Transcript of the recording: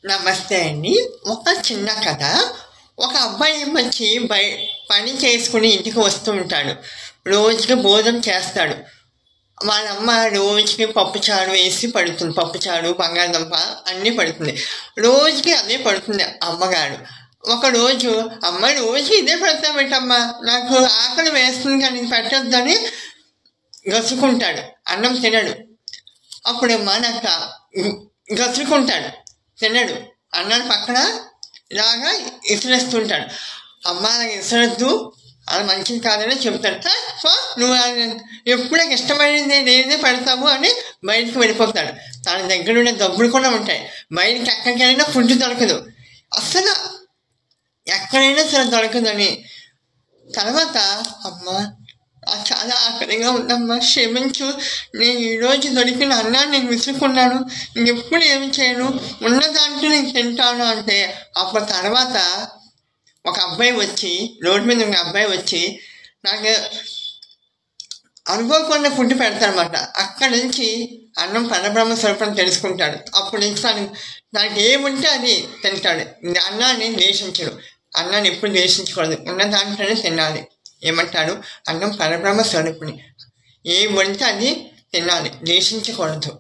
నమస్తే అండి. ఒక చిన్న కథ. ఒక అబ్బాయి వచ్చి పని చేసుకుని ఇంటికి వస్తూ ఉంటాడు. రోజుకి భోజనం చేస్తాడు. వాళ్ళ అమ్మ రోజుకి పప్పుచారు వేసి పడుతుంది. పప్పుచారు, బంగాళదుంప అన్నీ పడుతుంది. రోజుకి అదే పడుతుంది అమ్మగారు. ఒకరోజు అమ్మ రోజు ఇదే పెడతామేటమ్మా, నాకు ఆకలి వేస్తుంది కానీ పెట్టొద్దని గసుకుంటాడు. అన్నం తినడు. అప్పుడు నాకు గసుకుంటాడు, తినడు. అన్నాడు పక్కన ఇలాగా ఇసిరేస్తుంటాడు. అమ్మ నాకు ఇసరద్దు, అది మంచిది కాదని చెప్తాడు. సో నువ్వు ఎప్పుడూ ఇష్టమైనది నేనే పెడతావు అని బయటకు వెళ్ళిపోతాడు. తన దగ్గర ఉండే డబ్బులు కూడా ఉంటాయి. బయటకి ఎక్కడికైనా ఫుడ్ దొరకదు, అస్సలు ఎక్కడైనా సరే దొరకదని. తర్వాత అమ్మ చాలా ఆకలిగా ఉందమ్మా, క్షమించు, నేను ఈరోజు దొరికిన అన్నాన్ని నేను విసురుకున్నాను, ఎప్పుడు ఏమి చేయను, ఉన్న దాంట్లో నేను తింటాను అంటే, అప్పుడు తర్వాత ఒక అబ్బాయి వచ్చి, రోడ్డు మీద ఒక అబ్బాయి వచ్చి నాకు అనుకోకుండా ఫుడ్ పెడతాడనమాట. అక్కడి నుంచి అన్నం పరబ్రహ్మ స్వరూపం తెలుసుకుంటాడు. అప్పుడు నుంచి దానికి ఏముంటే అది తింటాడు. అన్నాన్ని ద్వేషించడు. అన్నాన్ని ఎప్పుడు ద్వేషించకూడదు, ఉన్న దాంట్లోనే తినాలి. ఏమంటాడు, అన్నం పరబ్రహ్మ స్వరూపుని, ఏం వండితే అది తినాలి, ద్వేషించకూడదు.